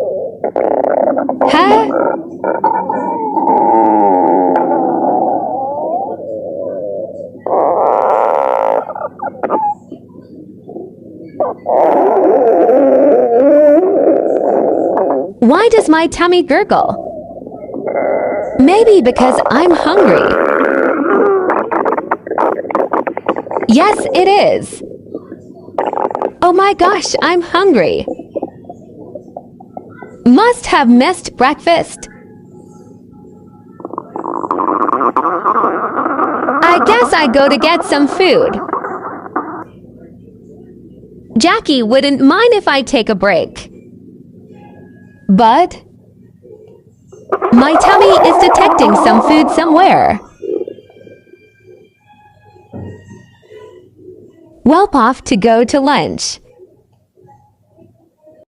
Huh? Why does my tummy gurgle? Maybe because I'm hungry. Yes, it is. Oh my gosh, I'm hungry. Must have missed breakfast. I guess I go to get some food. Jackie wouldn't mind if I take a break. But my tummy is detecting some food somewhere. Welp off to go to lunch.